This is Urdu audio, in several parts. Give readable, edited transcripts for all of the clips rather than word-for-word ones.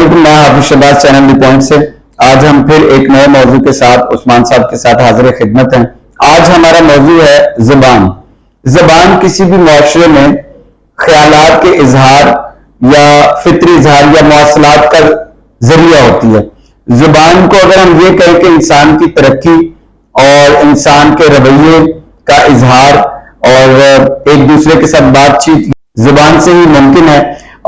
علیکم، میں حافظ شہباز چینل دی پوائنٹ سے آج ہم پھر ایک نئے موضوع کے ساتھ عثمان صاحب کے ساتھ حاضر خدمت ہیں۔ آج ہمارا موضوع ہے زبان۔ زبان کسی بھی معاشرے میں خیالات کے اظہار یا فطری اظہار یا مواصلات کا ذریعہ ہوتی ہے۔ زبان کو اگر ہم یہ کہیں کہ انسان کی ترقی اور انسان کے رویے کا اظہار اور ایک دوسرے کے ساتھ بات چیت زبان سے ہی ممکن ہے،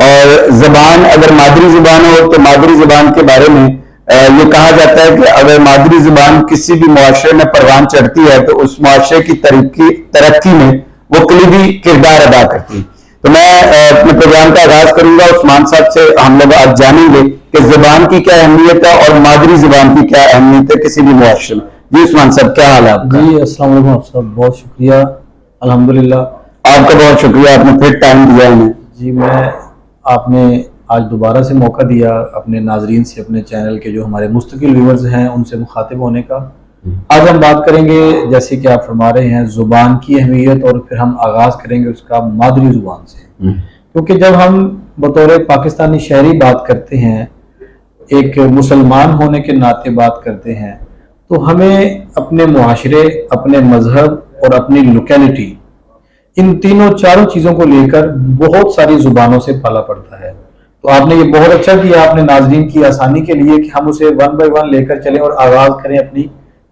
اور زبان اگر مادری زبان ہو تو مادری زبان کے بارے میں یہ کہا جاتا ہے کہ اگر مادری زبان کسی بھی معاشرے میں پروان چڑھتی ہے تو اس معاشرے کی ترقی میں وہ کلیدی کردار ادا کرتی ہے۔ تو میں اپنے پروگرام کا آغاز کروں گا عثمان صاحب سے۔ ہم لوگ آج جانیں گے کہ زبان کی کیا اہمیت ہے اور مادری زبان کی کیا اہمیت ہے کسی بھی معاشرے میں۔ جی عثمان صاحب، کیا حال ہے آپ کا؟ جی السلام علیکم آپ صاحب، بہت شکریہ، الحمدللہ۔ آپ کا بہت شکریہ، آپ نے پھر ٹائم دیا ہمیں۔ جی آپ نے آج دوبارہ سے موقع دیا اپنے ناظرین سے، اپنے چینل کے جو ہمارے مستقل ویورز ہیں ان سے مخاطب ہونے کا۔ آج ہم بات کریں گے، جیسے کہ آپ فرما رہے ہیں، زبان کی اہمیت، اور پھر ہم آغاز کریں گے اس کا مادری زبان سے، کیونکہ جب ہم بطور پاکستانی شہری بات کرتے ہیں، ایک مسلمان ہونے کے ناطے بات کرتے ہیں، تو ہمیں اپنے معاشرے، اپنے مذہب اور اپنی لوکیلٹی، ان تینوں چاروں چیزوں کو لے کر بہت ساری زبانوں سے پالا پڑتا ہے۔ تو آپ نے یہ بہت اچھا کیا اپنے ناظرین کی آسانی کے لیے کہ ہم اسے ون بائی ون لے کر چلیں اور آغاز کریں اپنی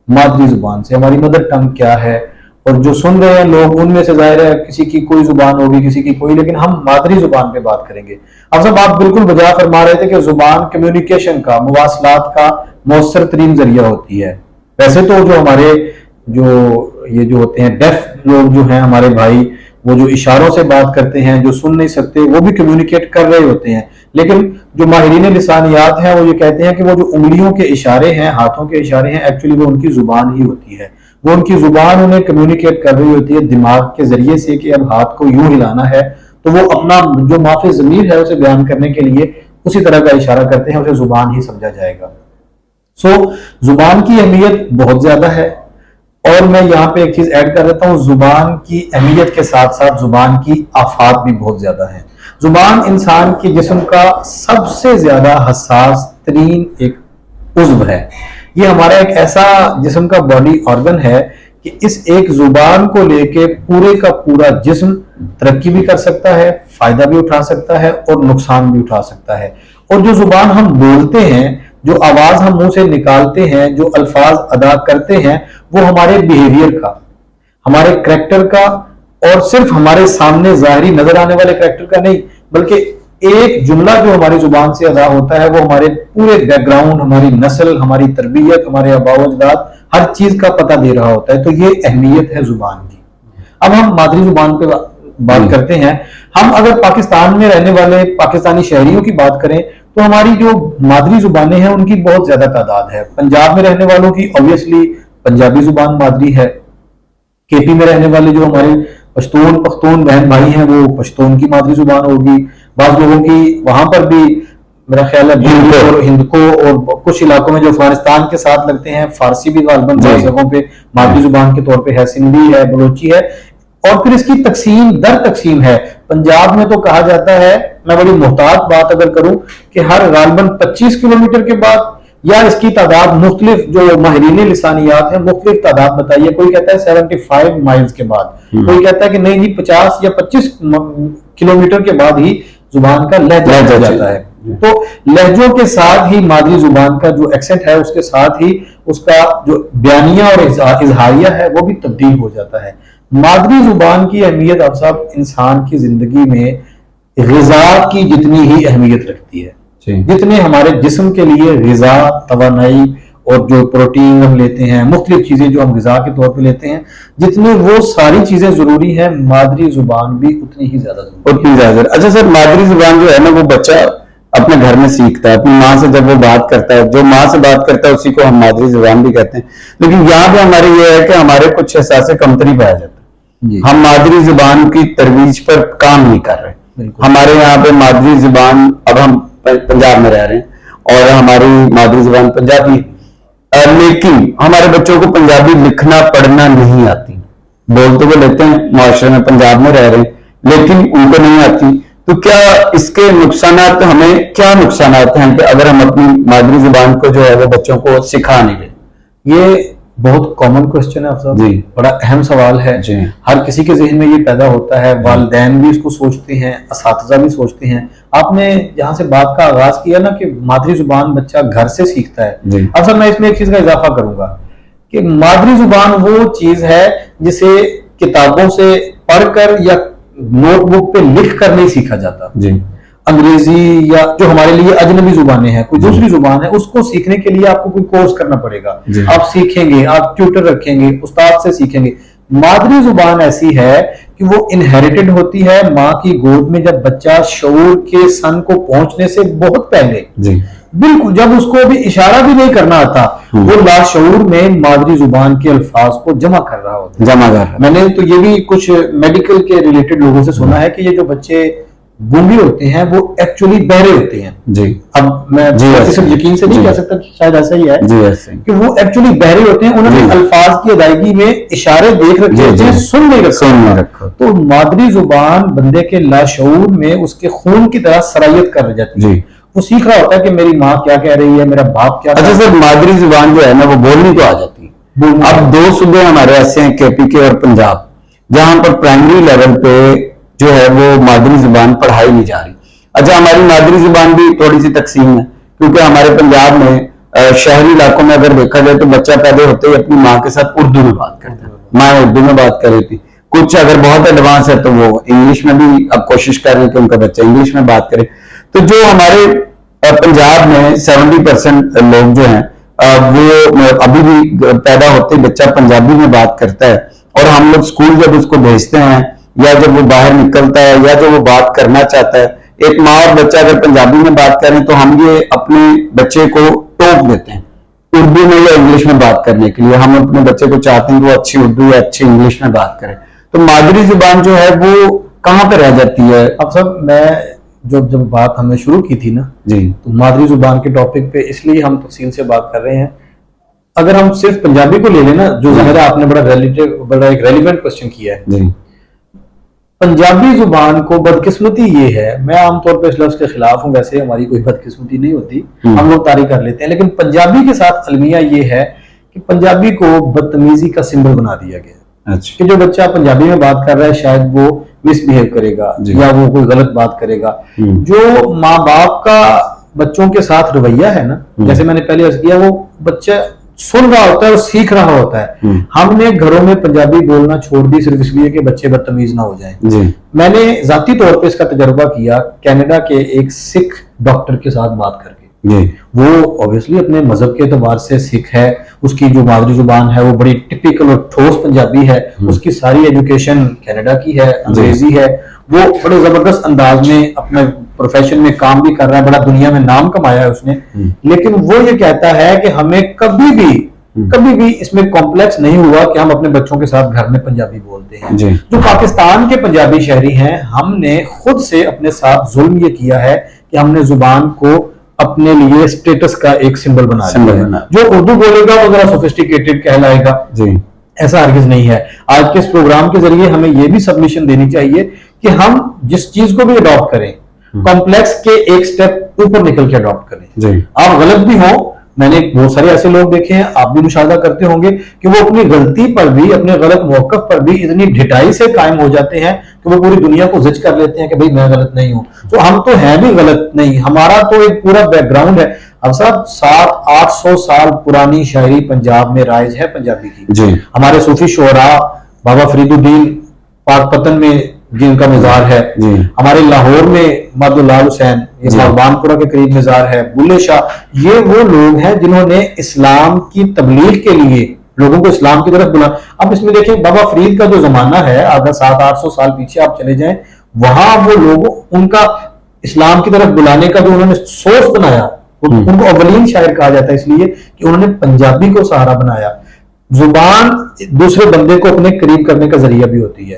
مادری زبان سے۔ ہماری مدر ٹنگ کیا ہے، اور جو سن رہے ہیں لوگ ان میں سے ظاہر ہے کسی کی کوئی زبان ہوگی، کسی کی کوئی، لیکن ہم مادری زبان پہ بات کریں گے۔ اب صاحب آپ بالکل بجا فرما رہے تھے کہ زبان کمیونیکیشن کا، مواصلات کا مؤثر ترین ذریعہ ہوتی ہے۔ ویسے تو جو ہمارے یہ جو ہوتے ہیں ڈیف لوگ جو ہیں ہمارے بھائی، وہ جو اشاروں سے بات کرتے ہیں، جو سن نہیں سکتے، وہ بھی کمیونیکیٹ کر رہے ہوتے ہیں، لیکن جو ماہرین لسانیات ہیں وہ یہ کہتے ہیں کہ وہ جو انگلیوں کے اشارے ہیں، ہاتھوں کے اشارے ہیں، ایکچولی وہ ان کی زبان ہی ہوتی ہے۔ وہ ان کی زبان انہیں کمیونیکیٹ کر رہی ہوتی ہے دماغ کے ذریعے سے کہ اب ہاتھ کو یوں ہلانا ہے، تو وہ اپنا جو مافی ضمیر ہے اسے بیان کرنے کے لیے اسی طرح کا اشارہ کرتے ہیں، اسے زبان ہی سمجھا جائے گا۔ زبان کی اہمیت بہت زیادہ ہے، اور میں یہاں پہ ایک چیز ایڈ کر دیتا ہوں، زبان کی اہمیت کے ساتھ ساتھ زبان کی آفات بھی بہت زیادہ ہیں۔ زبان انسان کے جسم کا سب سے زیادہ حساس ترین ایک عضو ہے۔ یہ ہمارا ایک ایسا جسم کا باڈی آرگن ہے کہ اس ایک زبان کو لے کے پورے کا پورا جسم ترقی بھی کر سکتا ہے، فائدہ بھی اٹھا سکتا ہے اور نقصان بھی اٹھا سکتا ہے۔ اور جو زبان ہم بولتے ہیں، جو آواز ہم منہ سے نکالتے ہیں، جو الفاظ ادا کرتے ہیں، وہ ہمارے بیہیویئر کا، ہمارے کریکٹر کا، اور صرف ہمارے سامنے ظاہری نظر آنے والے کریکٹر کا نہیں، بلکہ ایک جملہ جو ہماری زبان سے ادا ہوتا ہے وہ ہمارے پورے بیک گراؤنڈ، ہماری نسل، ہماری تربیت، ہمارے آباء و اجداد، ہر چیز کا پتہ دے رہا ہوتا ہے۔ تو یہ اہمیت ہے زبان کی۔ اب ہم مادری زبان پہ بات کرتے ہیں۔ ہم اگر پاکستان میں رہنے والے پاکستانی شہریوں کی بات کریں تو ہماری جو مادری زبانیں ہیں ان کی بہت زیادہ تعداد ہے۔ پنجاب میں رہنے والوں کی اوبویسلی پنجابی زبان مادری ہے۔ کے پی میں رہنے والے جو ہمارے پختون بہن بھائی ہیں وہ پشتون کی مادری زبان ہوگی۔ بعض لوگوں کی وہاں پر بھی میرا خیال ہے ہندکو، اور کچھ علاقوں میں جو افغانستان کے ساتھ لگتے ہیں فارسی بھی غالباً بعض جگہوں پہ مادری زبان کے طور پہ ہے، سندھی ہے، بلوچی ہے۔ اور پھر اس کی تقسیم در تقسیم ہے۔ پنجاب میں تو کہا جاتا ہے، میں بڑی محتاط بات اگر کروں، کہ ہر غالباً 25 کلومیٹر کے بعد، یا اس کی تعداد مختلف جو ماہرین لسانیات ہیں مختلف تعداد بتائیے، کوئی کہتا ہے 75 مائلز کے بعد، کوئی کہتا ہے کہ نہیں جی 50 یا 25 کلومیٹر کے بعد ہی زبان کا لہجہ ہو جاتا ہے۔ تو لہجوں کے ساتھ ہی مادری زبان کا جو ایکسنٹ ہے اس کے ساتھ ہی اس کا جو بیانیہ اور اظہاریہ ہے وہ بھی تبدیل ہو جاتا ہے۔ مادری زبان کی اہمیت اب صاحب انسان کی زندگی میں غذا کی جتنی ہی اہمیت رکھتی ہے، جتنے ہمارے جسم کے لیے غذا، توانائی اور جو پروٹین ہم لیتے ہیں، مختلف چیزیں جو ہم غذا کے طور پہ لیتے ہیں، جتنے وہ ساری چیزیں ضروری ہیں، مادری زبان بھی اتنی ہی زیادہ ضروری ہے۔ اچھا سر، مادری زبان جو ہے نا وہ بچہ اپنے گھر میں سیکھتا ہے، اپنی ماں سے جب وہ بات کرتا ہے، جو ماں سے بات کرتا ہے اسی کو ہم مادری زبان بھی کہتے ہیں۔ لیکن یہاں پہ ہمارے یہ ہے کہ ہمارے کچھ احساس کمتری پایا جاتا ہے، ہم مادری زبان کی ترویج پر کام نہیں کر رہے۔ ہمارے یہاں پہ مادری زبان، اب ہم پنجاب میں رہ رہے ہیں اور ہماری مادری زبان پنجابی، لیکن ہمارے بچوں کو پنجابی لکھنا پڑھنا نہیں آتی۔ بول تو وہ لیتے ہیں، معاشرے میں پنجاب میں رہ رہے ہیں، لیکن ان کو نہیں آتی۔ تو کیا اس کے نقصانات ہمیں کیا نقصانات ہیں کہ اگر ہم اپنی مادری زبان کو جو ہے وہ بچوں کو سکھا نہیں دیں؟ یہ بہت کامن کوشچن ہے صاحب، جی بڑا اہم سوال ہے، جی ہر کسی کے ذہن میں یہ پیدا ہوتا ہے، والدین بھی اس کو سوچتے ہیں، اساتذہ بھی سوچتے ہیں۔ آپ نے جہاں سے بات کا آغاز کیا نا کہ مادری زبان بچہ گھر سے سیکھتا ہے، جی اب سر میں اس میں ایک چیز کا اضافہ کروں گا کہ مادری زبان وہ چیز ہے جسے کتابوں سے پڑھ کر یا نوٹ بک پہ لکھ کر نہیں سیکھا جاتا۔ جی انگریزی یا جو ہمارے لیے اجنبی زبانیں ہیں، کوئی دوسری زبان ہے، اس کو سیکھنے کے لیے آپ کو کوئی کورس کرنا پڑے گا، جی آپ سیکھیں گے، آپ ٹیوٹر رکھیں گے، استاد سے سیکھیں گے۔ مادری زبان ایسی ہے کہ وہ انہیریٹڈ ہوتی ہے ماں کی گود میں، جب بچہ شعور کے سن کو پہنچنے سے بہت پہلے، جی بالکل جب اس کو ابھی اشارہ بھی نہیں کرنا آتا، وہ لاشعور میں مادری زبان کے الفاظ کو جمع کر رہا ہوتا ہے۔ جمع کر میں نے تو یہ بھی کچھ میڈیکل کے ریلیٹڈ لوگوں سے سنا ہے کہ یہ جو بچے گونگے ہوتے ہیں وہ ایکچولی بہرے ہوتے ہیں۔ جی اب میں صرف یقین سے نہیں کہہ سکتا کہ شاید ایسا ہی ہے جی ایسے کہ وہ ایکچولی بہرے ہوتے ہیں، انہوں نے الفاظ کی ادائیگی میں اشارے دیکھ رکھے ہوتے ہیں، سن نہیں رکھا۔ تو مادری زبان بندے کے لاشعور میں اس کے خون کی طرح سرایت کر جاتی ہے، وہ سیکھ رہا ہوتا ہے کہ میری ماں کیا کہہ رہی ہے، میرا باپ کیا کہہ رہا ہے۔ اچھا سر، مادری زبان جو ہے نا وہ بولنی تو آ جاتی ہے۔ اب دو صوبے ہمارے ایسے ہیں، کے پی کے اور پنجاب، جہاں پر پرائمری لیول پہ جو ہے وہ مادری زبان پڑھائی نہیں جا رہی۔ اچھا، ہماری مادری زبان بھی تھوڑی سی تقسیم ہے، کیونکہ ہمارے پنجاب میں شہری علاقوں میں اگر دیکھا جائے تو بچہ پیدا ہوتے ہی اپنی ماں کے ساتھ اردو میں بات کرتا ہے، ماں اردو میں بات کر رہی تھی۔ کچھ اگر بہت ایڈوانس ہے تو وہ انگلش میں بھی اب کوشش کر رہے ہیں کہ ان کا بچہ انگلش میں بات کرے۔ تو جو ہمارے پنجاب میں 70% لوگ جو ہیں وہ ابھی بھی پیدا ہوتے بچہ پنجابی میں بات کرتا ہے، اور ہم لوگ اسکول جب اس کو بھیجتے ہیں یا جب وہ باہر نکلتا ہے یا جب وہ بات کرنا چاہتا ہے، ایک ماں اور بچہ اگر پنجابی میں بات کریں تو ہم یہ اپنے بچے کو ٹوک دیتے ہیں اردو میں یا انگلش میں بات کرنے کے لیے۔ ہم اپنے بچے کو چاہتے ہیں کہ وہ اچھی اردو یا اچھی انگلش میں بات کرے۔ تو مادری زبان جو ہے وہ کہاں پہ رہ جاتی ہے؟ اب سب میں جب بات ہم نے شروع کی تھی نا، جی تو مادری زبان کے ٹاپک پہ اس لیے ہم تفصیل سے بات کر رہے ہیں۔ اگر ہم صرف پنجابی کو لے لیں نا، جو ظاہر ہے آپ نے بڑا ایک ریلیونٹ کوسچن کیا ہے، جی پنجابی زبان کو بدقسمتی یہ ہے، میں عام طور پہ اس لفظ کے خلاف ہوں، ویسے ہماری کوئی بدقسمتی نہیں ہوتی، ہم لوگ طاری کر لیتے ہیں، لیکن پنجابی کے ساتھ المیہ یہ ہے کہ پنجابی کو بدتمیزی کا سمبل بنا دیا گیا ہے کہ جو بچہ پنجابی میں بات کر رہا ہے شاید وہ مس بیہیو کرے گا یا وہ کوئی غلط بات کرے گا۔ جو ماں باپ کا بچوں کے ساتھ رویہ ہے نا، جیسے میں نے پہلے عرض کیا، وہ بچہ سن رہا ہوتا ہے اور سیکھ رہا ہوتا ہے۔ ہم نے گھروں میں پنجابی بولنا چھوڑ دی صرف اس لیے کہ بچے بدتمیز نہ ہو جائیں۔ میں نے ذاتی طور پہ اس کا تجربہ کیا کینیڈا کے ایک سکھ ڈاکٹر کے ساتھ بات کر کے۔ وہ اوبیسلی اپنے مذہب کے اعتبار سے سکھ ہے، اس کی جو مادری زبان ہے وہ بڑی ٹپیکل اور ٹھوس پنجابی ہے، اس کی ساری ایجوکیشن کینیڈا کی ہے، انگریزی ہے، وہ بڑے زبردست انداز میں اپنے پروفیشن میں کام بھی کر رہا ہے، بڑا دنیا میں نام کمایا ہے اس نے۔ لیکن وہ یہ کہتا ہے کہ ہمیں کبھی بھی اس میں کمپلیکس نہیں ہوا کہ ہم اپنے بچوں کے ساتھ گھر میں پنجابی بولتے ہیں۔ جو پاکستان کے پنجابی شہری ہیں، ہم نے خود سے اپنے ساتھ ظلم یہ کیا ہے کہ ہم نے زبان کو اپنے لیے سٹیٹس کا ایک سمبل بنا دیا ہے۔ جو اردو بولے گا وہ ذرا سوفسٹیکیٹڈ کہلائے گا، ایسا ہرگز نہیں ہے۔ آج کے اس پروگرام کے ذریعے ہمیں یہ بھی سبمیشن دینی چاہیے کہ ہم جس چیز کو بھی اڈاپٹ کریں، کمپلیکس کے ایک سٹیپ اوپر نکل کے اڈاپٹ کریں۔ آپ غلط بھی ہوں، میں نے بہت سارے ایسے لوگ دیکھے ہیں، آپ بھی مشاہدہ کرتے ہوں گے کہ وہ اپنی غلطی پر بھی، اپنے غلط موقف پر بھی اتنی ڈھٹائی سے قائم ہو جاتے ہیں کہ وہ پوری دنیا کو زج کر لیتے ہیں کہ بھئی میں غلط نہیں ہوں۔ تو ہم تو ہیں بھی غلط نہیں، ہمارا تو ایک پورا بیک گراؤنڈ ہے۔ اب صاحب 700-800 سال پرانی شاعری پنجاب میں رائج ہے پنجابی کی۔ ہمارے صوفی شعراء بابا فرید الدین پاک پتن میں جن کا مزار ہے، ہمارے لاہور میں مد لال حسین، یہ باغبان پورہ کے قریب مزار ہے، بلے شاہ، یہ وہ لوگ ہیں جنہوں نے اسلام کی تبلیغ کے لیے لوگوں کو اسلام کی طرف بلا۔ اب اس میں دیکھیں بابا فرید کا جو زمانہ ہے، اگر 700-800 سال پیچھے آپ چلے جائیں، وہاں وہ لوگ ان کا اسلام کی طرف بلانے کا جو انہوں نے سورس بنایا، ان کو اولین شاعر کہا جاتا ہے اس لیے کہ انہوں نے پنجابی کو سہارا بنایا۔ زبان دوسرے بندے کو اپنے قریب کرنے کا ذریعہ بھی ہوتی ہے۔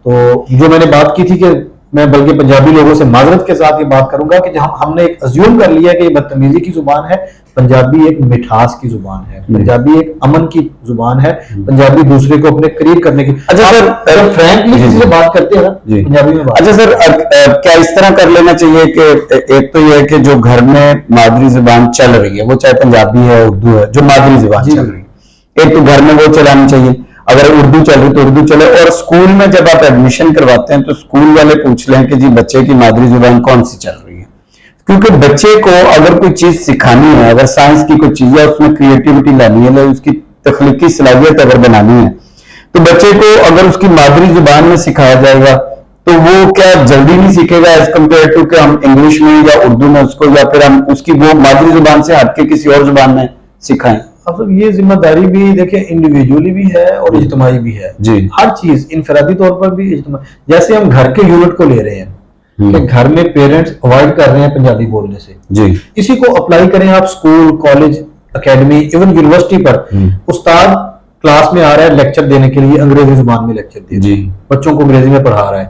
تو جو میں نے بات کی تھی کہ میں بلکہ پنجابی لوگوں سے معذرت کے ساتھ یہ بات کروں گا کہ ہم نے ایک ازیوم کر لیا کہ یہ بدتمیزی کی زبان ہے. پنجابی ایک مٹھاس کی زبان ہے, پنجابی ایک امن کی زبان ہے, پنجابی دوسرے کو اپنے قریب کرنے کی. اچھا سر, فرینکلی کسی سے بات کرتے ہیں نا پنجابی میں. اچھا سر, کیا اس طرح کر لینا چاہیے کہ ایک تو یہ ہے کہ جو گھر میں مادری زبان چل رہی ہے, وہ چاہے پنجابی ہے اردو ہے, جو مادری زبان چل رہی ہے, ایک تو گھر میں وہ چلانی چاہیے. اگر اردو چل رہی تو اردو چلے, اور اسکول میں جب آپ ایڈمیشن کرواتے ہیں تو اسکول والے پوچھ لیں کہ جی بچے کی مادری زبان کون سی چل رہی ہے. کیونکہ بچے کو اگر کوئی چیز سکھانی ہے, اگر سائنس کی کوئی چیز ہے, اس میں کریٹیوٹی لانی ہے, اس کی تخلیقی صلاحیت اگر بنانی ہے, تو بچے کو اگر اس کی مادری زبان میں سکھایا جائے گا تو وہ کیا جلدی نہیں سیکھے گا ایز کمپیئر ٹو کہ ہم انگلش میں یا اردو میں اس کو, یا پھر ہم اس کی وہ مادری زبان سے ہٹ کے کسی اور زبان میں سکھائیں. اب یہ ذمہ داری بھی دیکھیں انڈیویجولی بھی ہے اور اجتماعی بھی ہے. ہر چیز انفرادی طور پر بھی اجتماعی, جیسے ہم گھر کے یونٹ کو لے رہے ہیں کہ گھر میں پیرنٹس اوائڈ کر رہے ہیں پنجابی بولنے سے, اسی کو اپلائی کریں آپ school, college, academy, even university پر. استاد کلاس میں آ رہا ہے لیکچر دینے کے لیے, انگریزی زبان میں لیکچر دے رہا ہے, بچوں کو انگریزی میں پڑھا رہا ہے.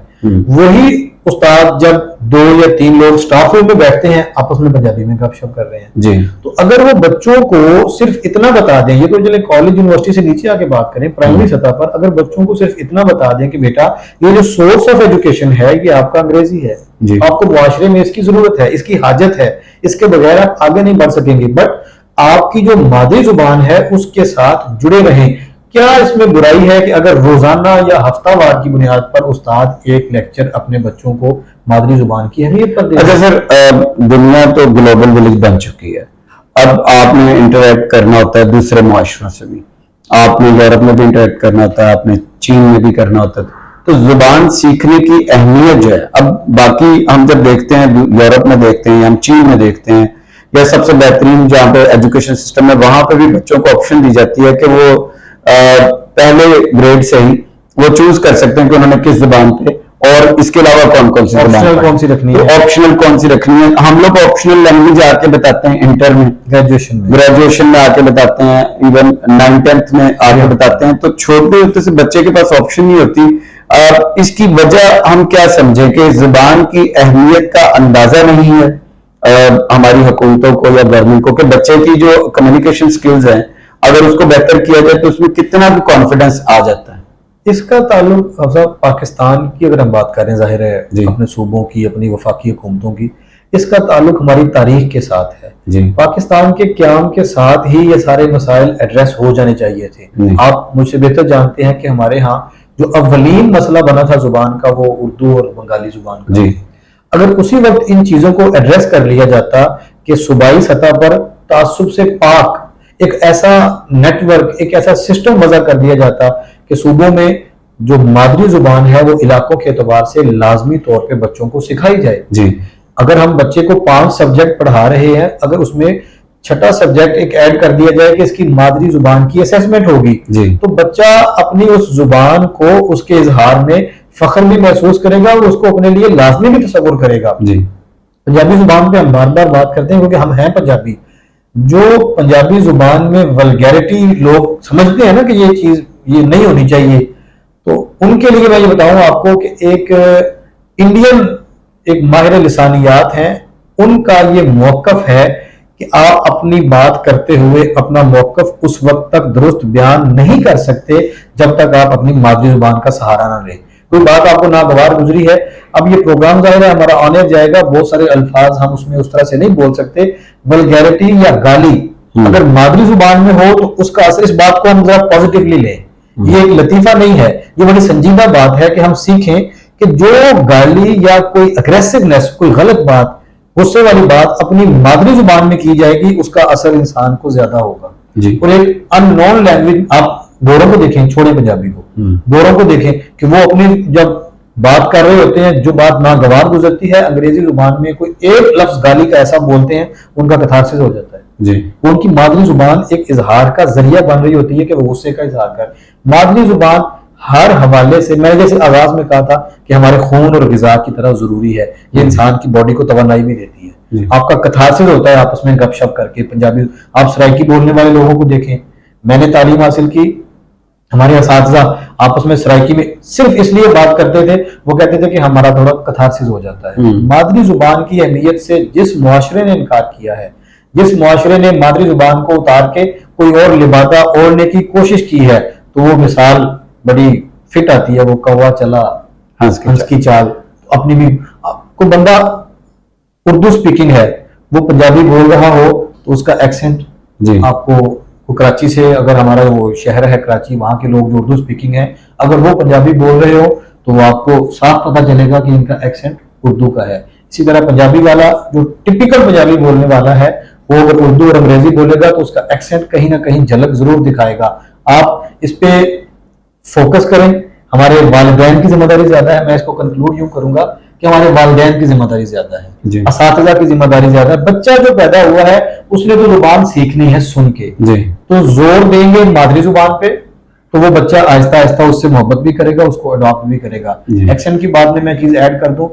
وہی استاد جب 2 یا 3 لوگ سٹاف روم میں بیٹھتے ہیں آپس میں پنجابی میں گپ شپ کر رہے ہیں. تو اگر وہ بچوں کو صرف اتنا بتا دیں, یہ تو چلے کالج یونیورسٹی سے نیچے آ کے بات کریں, پرائمری سطح پر اگر بچوں کو صرف اتنا بتا دیں کہ بیٹا یہ جو سورس آف ایجوکیشن ہے یہ آپ کا انگریزی ہے, آپ کو معاشرے میں اس کی ضرورت ہے, اس کی حاجت ہے, اس کے بغیر آپ آگے نہیں بڑھ سکیں گے, بٹ آپ کی جو مادری زبان ہے اس کے ساتھ جڑے رہیں. کیا اس میں برائی ہے کہ اگر روزانہ یا ہفتہ وار کی بنیاد پر استاد ایک لیکچر اپنے بچوں کو مادری زبان کی اہمیت پر دے؟ اچھا سر, دنیا تو گلوبل ولیج بن چکی ہے, اب آپ نے انٹریکٹ کرنا ہوتا ہے دوسرے معاشروں سے بھی, آپ نے یورپ میں بھی انٹریکٹ کرنا ہوتا ہے, آپ نے چین میں بھی کرنا ہوتا ہے, تو زبان سیکھنے کی اہمیت جو ہے, اب باقی ہم جب دیکھتے ہیں یورپ میں دیکھتے ہیں یا ہم چین میں دیکھتے ہیں, یا سب سے بہترین جہاں پہ ایجوکیشن سسٹم ہے وہاں پہ بھی بچوں کو آپشن دی جاتی ہے کہ وہ پہلے گریڈ سے ہی وہ چوز کر سکتے ہیں کہ انہوں نے کس زبان پہ, اور اس کے علاوہ کون سی رکھنی ہے, آپشنل کون سی رکھنی ہے. ہم لوگ آپشنل لینگویج آ کے بتاتے ہیں انٹر میں, گریجویشن میں آ کے بتاتے ہیں, ایون 9th-10th میں آ کے بتاتے ہیں, تو چھوٹے ہوتے سے بچے کے پاس آپشن نہیں ہوتی. اس کی وجہ ہم کیا سمجھیں کہ زبان کی اہمیت کا اندازہ نہیں ہے ہماری حکومتوں کو یا گورنمنٹ کو, کہ بچے کی جو کمیونیکیشن سکلز ہیں اگر اس کو بہتر کیا جائے تو اس میں کتنا بھی کانفیڈنس آ جاتا ہے. اس کا تعلق پاکستان کی اگر ہم بات کریں, ظاہر ہے اپنے صوبوں کی, اپنی وفاقی حکومتوں کی, اس کا تعلق ہماری تاریخ کے ساتھ ہے. پاکستان کے قیام کے ساتھ ہی یہ سارے مسائل ایڈریس ہو جانے چاہیے تھے. آپ مجھ سے بہتر جانتے ہیں کہ ہمارے ہاں جو اولین مسئلہ بنا تھا زبان کا وہ اردو اور بنگالی زبان کا. اگر اسی وقت ان چیزوں کو ایڈریس کر لیا جاتا کہ صوبائی سطح پر تعصب سے پاک ایک ایسا نیٹ ورک, ایک ایسا سسٹم وضع کر دیا جاتا کہ صوبوں میں جو مادری زبان ہے وہ علاقوں کے اعتبار سے لازمی طور پہ بچوں کو سکھائی جائے. اگر ہم بچے کو 5 سبجیکٹ پڑھا رہے ہیں, اگر اس میں 6واں سبجیکٹ ایک ایڈ کر دیا جائے کہ اس کی مادری زبان کی اسیسمنٹ ہوگی, تو بچہ اپنی اس زبان کو, اس کے اظہار میں فخر بھی محسوس کرے گا اور اس کو اپنے لیے لازمی بھی تصور کرے گا. پنجابی زبان پہ ہم بار بار بات کرتے ہیں کیونکہ ہم ہیں پنجابی. جو پنجابی زبان میں ولگیرٹی لوگ سمجھتے ہیں نا کہ یہ چیز یہ نہیں ہونی چاہیے, تو ان کے لیے میں یہ بتاؤں آپ کو کہ ایک انڈین ایک ماہر لسانیات ہیں, ان کا یہ موقف ہے کہ آپ اپنی بات کرتے ہوئے اپنا موقف اس وقت تک درست بیان نہیں کر سکتے جب تک آپ اپنی مادری زبان کا سہارا نہ لیں. کوئی بات آپ کو ناگوار گزری ہے, اب یہ پروگرام ظاہر ہے ہمارا آنے جائے گا, بہت سارے الفاظ ہم اس میں اس طرح سے نہیں بول سکتے, ولگیرٹی یا گالی اگر مادری زبان میں ہو تو اس کا اثر, اس بات کو ہم ذرا پازیٹیولی لیں, یہ ایک لطیفہ نہیں ہے, یہ بڑی سنجیدہ بات ہے کہ ہم سیکھیں کہ جو گالی یا کوئی اگریسونیس, کوئی غلط بات, غصے والی بات اپنی مادری زبان میں کی جائے گی, اس کا اثر انسان کو زیادہ ہوگا. اور ایک ان نون لینگویج, آپ گوروں کو دیکھیں, چھوڑیں پنجابی کو, گوروں کو دیکھیں کہ وہ اپنی جب بات کر رہے ہوتے ہیں جو بات ناگوار گزرتی ہے, انگریزی زبان میں کوئی ایک لفظ گالی کا ایسا بولتے ہیں ان کا کتھارسس ہو جاتا ہے. ان کی مادری زبان ایک اظہار کا ذریعہ بن رہی ہوتی ہے کہ وہ غصے کا اظہار کر. مادری زبان ہر حوالے سے, میں نے جیسے آغاز میں کہا تھا کہ ہمارے خون اور غذا کی طرح ضروری ہے, یہ انسان کی باڈی کو توانائی بھی دیتی ہے. آپ کا کتھارسس ہوتا ہے آپس میں گپ شپ کر کے. پنجابی آپ سرائکی بولنے والے لوگوں کو دیکھیں, میں نے تعلیم حاصل کی ہمارے اساتذہ آپس میں سرائکی میں صرف اس لیے بات کرتے تھے، وہ کہتے تھے کہ ہمارا تھوڑا کتھارسس ہو جاتا ہے۔ مادری زبان کی اہمیت سے جس معاشرے نے انکار کیا ہے، جس معاشرے نے مادری زبان کو اتار کے کوئی اور لبادہ اوڑھنے کی کوشش کی ہے، تو وہ مثال بڑی فٹ آتی ہے، وہ کوا چلا ہنس کی چال۔ اپنی بھی کوئی بندہ اردو سپیکنگ ہے، وہ پنجابی بول رہا ہو تو اس کا ایکسنٹ آپ کو کراچی سے، اگر ہمارا وہ شہر ہے کراچی، وہاں کے لوگ جو اردو سپیکنگ ہیں، اگر وہ پنجابی بول رہے ہو تو وہ آپ کو صاف پتہ چلے گا کہ ان کا ایکسنٹ اردو کا ہے۔ اسی طرح پنجابی والا جو ٹپیکل پنجابی بولنے والا ہے، وہ اگر اردو اور انگریزی بولے گا تو اس کا ایکسنٹ کہیں نہ کہیں جھلک ضرور دکھائے گا۔ آپ اس پہ فوکس کریں۔ ہمارے والدین کی ذمہ داری زیادہ ہے، میں اس کو کنکلوڈ یوں کروں گا کہ ہمارے والدین کی ذمہ داری زیادہ ہے، اساتذہ کی ذمہ داری زیادہ ہے۔ بچہ جو پیدا ہوا ہے اس نے تو زبان سیکھنی ہے سن کے، تو زور دیں گے مادری زبان پہ تو وہ بچہ آہستہ آہستہ اس سے محبت بھی کرے گا، اس کو اڈاپٹ بھی کرے گا۔ ایکسنٹ کی بات میں چیز ایڈ کر دوں،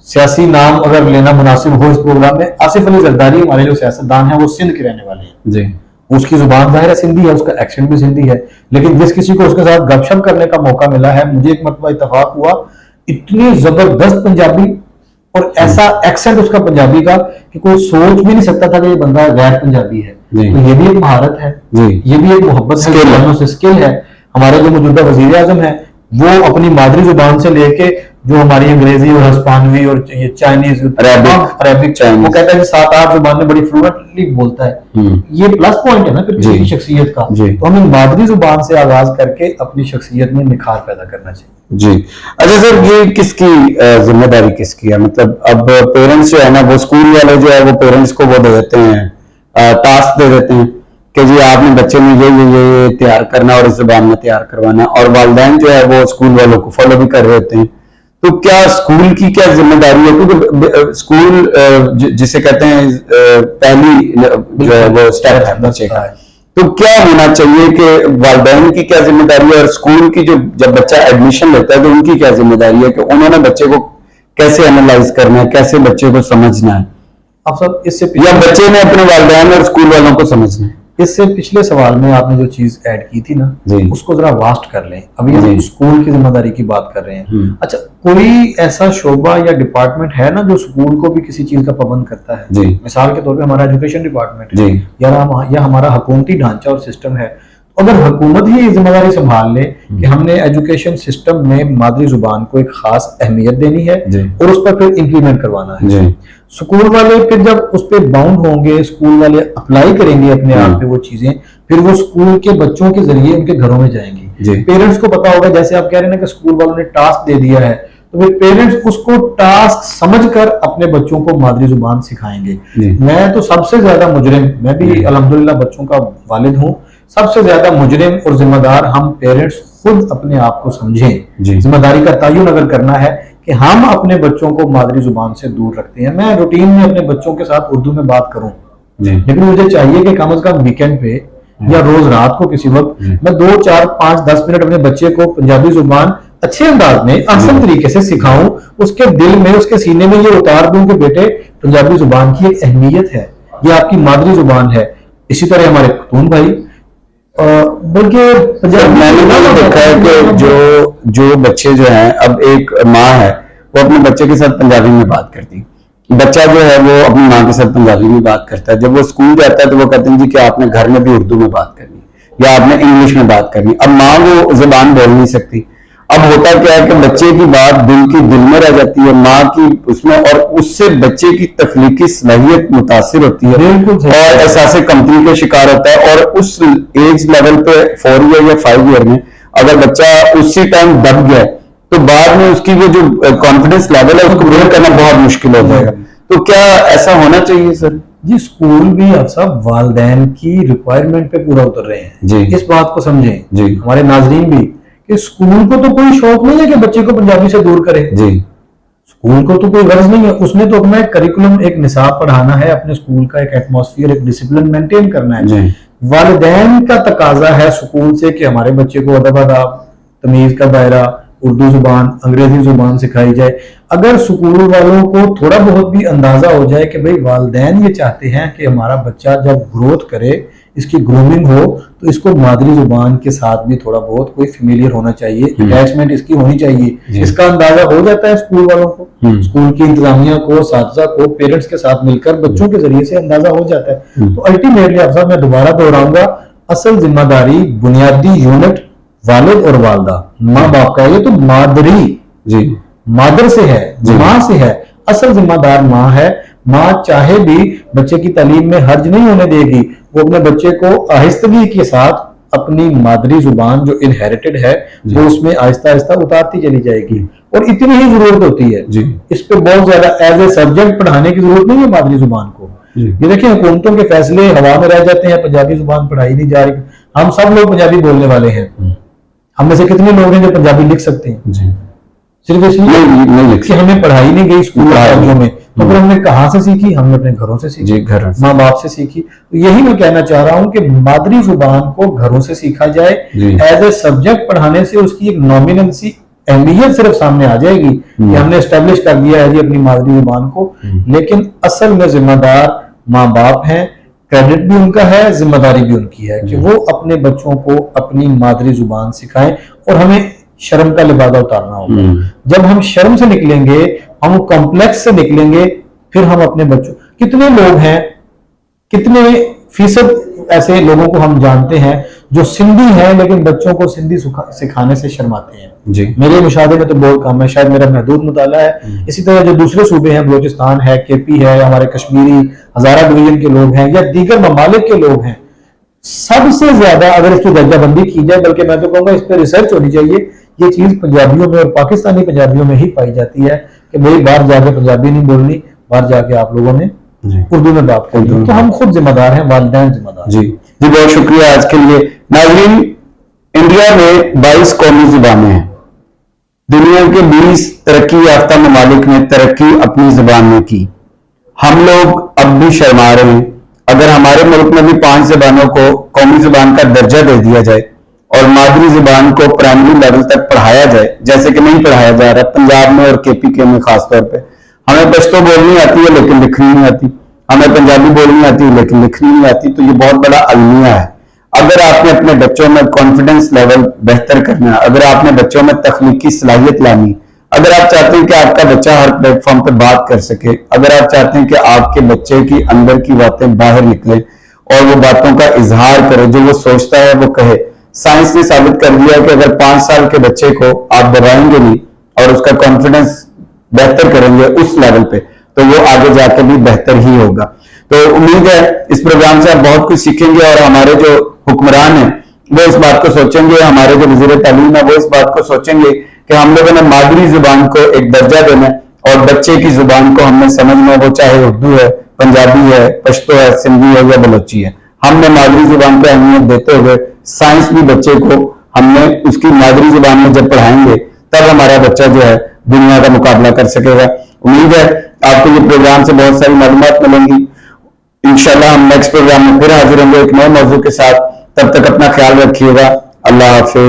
سیاسی نام اگر لینا مناسب ہو اس پروگرام میں، آصف علی زرداری ہمارے جو سیاستدان ہیں وہ سندھ کے رہنے والے ہیں، اس کی زبان ظاہر ہے سندھی ہے، اس کا ایکسنٹ بھی سندھی ہے، لیکن جس کسی کو اس کے ساتھ گپ شپ کرنے کا موقع ملا ہے، مجھے ایک مرتبہ اتفاق ہوا، اتنی زبردست پنجابی اور ایسا ایکسنٹ اس کا پنجابی کا کہ کوئی سوچ بھی نہیں سکتا تھا کہ یہ بندہ غیر پنجابی ہے۔ تو یہ بھی ایک مہارت ہے، یہ بھی ایک محبت ہے، اسکل ہے۔ ہمارے جو موجودہ وزیر اعظم ہیں وہ اپنی مادری زبان سے لے کے جو ہماری انگریزی اور ہسپانوی اور یہ چائنیز عربک، وہ کہتا ہے کہ 7-8 زبانیں بڑی فلوئنٹلی بولتا ہے۔ یہ پلس پوائنٹ ہے نا پھر کسی کی شخصیت کا۔ تو ہمیں مادری زبان سے آغاز کر کے اپنی شخصیت میں نکھار پیدا کرنا چاہیے۔ جی اچھا سر، یہ کس کی ذمہ داری کس کی ہے؟ مطلب اب پیرنٹس جو ہے نا، وہ اسکول والے جو ہے وہ پیرنٹس کو وہ دے دیتے ہیں، ٹاسک دے دیتے ہیں کہ جی آپ نے بچے میں یہ تیار کرنا اور اس زبان میں تیار کروانا، اور والدین جو ہے وہ اسکول والوں کو فالو بھی کر رہے ہوتے ہیں۔ تو کیا اسکول کی کیا ذمہ داری ہے؟ کیونکہ اسکول جسے کہتے ہیں پہلی جو ہے وہ اسٹیپ ہے بچے کا، تو کیا ہونا چاہیے کہ والدین کی کیا ذمہ داری ہے، اور اسکول کی جب بچہ ایڈمیشن لیتا ہے تو ان کی کیا ذمہ داری ہے کہ انہوں نے بچے کو کیسے اینالائز کرنا ہے، کیسے بچے کو سمجھنا ہے، اب سب اس سے یا بچے نے اپنے والدین اور اسکول والوں کو سمجھنا ہے؟ اس سے پچھلے سوال میں آپ نے جو چیز ایڈ کی تھی نا، اس کو ذرا واسٹ کر لیں۔ ابھی ہم اسکول کی ذمہ داری کی بات کر رہے ہیں، اچھا کوئی ایسا شعبہ یا ڈپارٹمنٹ ہے نا جو اسکول کو بھی کسی چیز کا پابند کرتا ہے؟ مثال کے طور پہ ہمارا ایجوکیشن ڈپارٹمنٹ ہے یا ہمارا حکومتی ڈھانچہ اور سسٹم ہے۔ اگر حکومت ہی یہ ذمہ داری سنبھال لے کہ ہم نے ایجوکیشن سسٹم میں مادری زبان کو ایک خاص اہمیت دینی ہے اور اس پر پھر امپلیمنٹ کروانا ہے، اسکول والے پھر جب اس پہ باؤنڈ ہوں گے، اسکول والے اپلائی کریں گے اپنے آپ پہ وہ چیزیں، پھر وہ اسکول کے بچوں کے ذریعے ان کے گھروں میں جائیں گی۔ پیرنٹس کو پتا ہوگا، جیسے آپ کہہ رہے ہیں نا کہ اسکول والوں نے ٹاسک دے دیا ہے، تو پھر پیرنٹس اس کو ٹاسک سمجھ کر اپنے بچوں کو مادری زبان سکھائیں گے۔ میں تو سب سے زیادہ مجرم، میں بھی الحمدللہ بچوں کا والد ہوں، سب سے زیادہ مجرم اور ذمہ دار ہم پیرنٹس خود اپنے آپ کو سمجھیں۔ ذمہ داری کا تعین اگر کرنا ہے کہ ہم اپنے بچوں کو مادری زبان سے دور رکھتے ہیں۔ میں روٹین میں اپنے بچوں کے ساتھ اردو میں بات کروں، لیکن مجھے چاہیے کہ کم از کم ویکینڈ پہ یا روز رات کو کسی وقت میں 2 4 5 10 منٹ اپنے بچے کو پنجابی زبان اچھے انداز میں آسان طریقے سے سکھاؤں، اس کے دل میں، اس کے سینے میں یہ اتار دوں کہ بیٹے پنجابی زبان کی ایک اہمیت ہے، یہ آپ کی مادری زبان ہے۔ اسی طرح ہمارے پختون بھائی، بلکہ میں نے دیکھا ہے کہ جو بچے جو ہیں، اب ایک ماں ہے وہ اپنے بچے کے ساتھ پنجابی میں بات کرتی، بچہ جو ہے وہ اپنی ماں کے ساتھ پنجابی میں بات کرتا ہے، جب وہ اسکول جاتا ہے تو وہ کہتے ہیں جی کہ آپ نے گھر میں بھی اردو میں بات کرنی یا آپ نے انگلش میں بات کرنی۔ اب ماں وہ زبان بول نہیں سکتی، اب ہوتا کیا ہے کہ بچے کی بات دل میں رہ جاتی ہے، ماں کی اس میں، اور اس سے بچے کی تخلیقی صلاحیت متاثر ہوتی ہے اور احساس کمتری کا شکار ہوتا ہے، اور اس ایج لیول پہ 4 ایئر یا 5 ایئر میں اگر بچہ اسی ٹائم دب گیا تو بعد میں اس کی وہ جو کانفیڈنس لیول ہے اس کو بلڈ کرنا بہت مشکل ہو جائے گا۔ تو کیا ایسا ہونا چاہیے سر؟ جی اسکول بھی اب سب والدین کی ریکوائرمنٹ پہ پورا اتر رہے ہیں، اس بات کو سمجھیں ہمارے ناظرین بھی کہ اسکول کو تو کوئی شوق نہیں ہے کہ بچے کو پنجابی سے دور کرے، اسکول کو تو کوئی غرض نہیں ہے، اس نے تو اپنا ایک کریکولم، ایک نصاب پڑھانا ہے، اپنے اسکول کا ایک ایٹماسفیئر، ایک ڈسپلن مینٹین کرنا ہے۔ والدین کا تقاضا ہے اسکول سے کہ ہمارے بچے کو ادب آداب، تمیز کا دائرہ، اردو زبان انگریزی زبان سکھائی جائے. اگر اسکول والوں کو تھوڑا بہت بھی اندازہ ہو جائے کہ بھئی والدین یہ چاہتے ہیں کہ ہمارا بچہ جب گروتھ کرے اس کی گرومنگ ہو تو اس کو مادری زبان کے ساتھ بھی تھوڑا بہت کوئی فیملیئر ہونا چاہیے, اٹیچمنٹ اس کی ہونی چاہیے, اس کا اندازہ ہو جاتا ہے اسکول والوں کو, اسکول کی انتظامیہ کو, اساتذہ کو, پیرنٹس کے ساتھ مل کر بچوں کے ذریعے سے اندازہ ہو جاتا ہے. تو الٹیمیٹلی افضل میں دوبارہ دہراؤں گا, اصل ذمہ داری بنیادی یونٹ والد اور والدہ ماں باپ کا. یہ تو مادری مادر سے ہے, ماں سے ہے, اصل ذمہ دار ماں ہے. ماں چاہے بھی بچے کی تعلیم میں حرج نہیں ہونے دے گی, وہ اپنے بچے کو آہستگی کے ساتھ اپنی مادری زبان جو انہیریٹڈ ہے وہ اس میں آہستہ آہستہ اتارتی چلی جائے گی. اور اتنی ہی ضرورت ہوتی ہے, اس پہ بہت زیادہ ایز اے سبجیکٹ پڑھانے کی ضرورت نہیں ہے مادری زبان کو. یہ دیکھیں حکومتوں کے فیصلے ہوا میں رہ جاتے ہیں, پنجابی زبان پڑھائی نہیں جا رہی. ہم سب لوگ پنجابی بولنے والے ہیں, ہم میں سے کتنے لوگ ہیں جو پنجابی لکھ سکتے ہیں؟ صرف اس لیے کہ ہمیں پڑھائی نہیں گئی اسکول کالجوں میں. تو پھر ہم نے کہاں سے سیکھی؟ ہم نے اپنے گھروں سے سیکھی, ماں باپ سے سیکھی. تو یہی میں کہنا چاہ رہا ہوں کہ مادری زبان کو گھروں سے سیکھا جائے. ایز اے سبجیکٹ پڑھانے سے اس کی ایک نامنل سی اہمیت صرف سامنے آ جائے گی کہ ہم نے اسٹیبلش کر دیا ہے جی اپنی مادری زبان کو. لیکن اصل میں ذمہ دار ماں باپ ہیں, کریڈٹ بھی ان کا ہے, ذمہ داری بھی ان کی ہے کہ وہ اپنے بچوں کو اپنی مادری زبان سکھائیں. اور ہمیں شرم کا لبادہ اتارنا ہوگا. جب ہم شرم سے نکلیں گے, ہم کمپلیکس سے نکلیں گے, پھر ہم اپنے بچوں, کتنے لوگ ہیں, کتنے فیصد ایسے لوگوں کو ہم جانتے ہیں جو سندھی ہیں لیکن بچوں کو سندھی سکھانے سے شرماتے ہیں. میرے مشاہدے میں تو بہت کم ہے, شاید میرا محدود مطالعہ ہے. اسی طرح جو دوسرے صوبے ہیں, بلوچستان ہے, کے پی ہے, ہمارے کشمیری ہزارہ ڈویژن کے لوگ ہیں, یا دیگر ممالک کے لوگ ہیں, سب سے زیادہ اگر اس کی درجہ بندی کی جائے, بلکہ میں تو کہوں گا اس پہ ریسرچ ہونی چاہیے, یہ چیز پنجابیوں میں اور پاکستانی پنجابیوں میں ہی پائی جاتی ہے کہ بھئی باہر جا کے پنجابی نہیں بولنی, باہر جا کے آپ لوگوں نے اردو میں بات کرنی. تو ہم خود ذمہ دار ہیں, والدین ذمہ دار. جی بہت شکریہ آج کے لیے. ناظرین, انڈیا میں 22 قومی زبانیں ہیں. دنیا کے 20 ترقی یافتہ ممالک نے ترقی اپنی زبان میں کی. ہم لوگ اب بھی شرما رہے ہیں. اگر ہمارے ملک میں بھی 5 زبانوں کو قومی زبان کا درجہ دے دیا جائے اور مادری زبان کو پرائمری لیول تک پڑھایا جائے, جیسے کہ نہیں پڑھایا جا رہا پنجاب میں اور کے پی کے میں خاص طور پہ. ہمیں پشتو بولنی آتی ہے لیکن لکھنی نہیں آتی, ہمیں پنجابی بولنی آتی ہے لیکن لکھنی نہیں آتی. تو یہ بہت بڑا المیہ ہے. اگر آپ نے اپنے بچوں میں کانفیڈنس لیول بہتر کرنا, اگر آپ نے بچوں میں تخلیقی صلاحیت لانی, اگر آپ چاہتے ہیں کہ آپ کا بچہ ہر پلیٹ فارم پہ بات کر سکے, اگر آپ چاہتے ہیں کہ آپ کے بچے کی اندر کی باتیں باہر نکلیں اور وہ باتوں کا اظہار کرے, جو وہ سوچتا ہے وہ کہے. سائنس نے ثابت کر دیا کہ اگر 5 سال کے بچے کو آپ دبائیں گے نہیں اور اس کا کانفیڈنس بہتر کریں گے اس لیول پہ, تو وہ آگے جا کے بھی بہتر ہی ہوگا. تو امید ہے اس پروگرام سے آپ بہت کچھ سیکھیں گے, اور ہمارے جو حکمران ہیں وہ اس بات کو سوچیں گے, ہمارے جو وزیر تعلیم ہے وہ اس بات کو سوچیں گے کہ ہم لوگوں نے مادری زبان کو ایک درجہ دینا ہے, اور بچے کی زبان کو ہم نے سمجھنا, وہ چاہے اردو ہے, پنجابی ہے, پشتو ہے, سندھی ہے یا بلوچی ہے. ہم نے مادری زبان کو اہمیت دیتے ہوئے سائنس بھی بچے کو ہم نے اس کی مادری زبان میں جب پڑھائیں گے تب ہمارا بچہ جو ہے دنیا کا مقابلہ کر سکے گا. امید ہے آپ کو یہ پروگرام سے بہت ساری معلومات ملیں گی. انشاءاللہ ہم نیکسٹ پروگرام میں پھر حاضر ہوں گے ایک نئے موضوع کے ساتھ. تب تک اپنا خیال رکھیے گا. اللہ حافظ.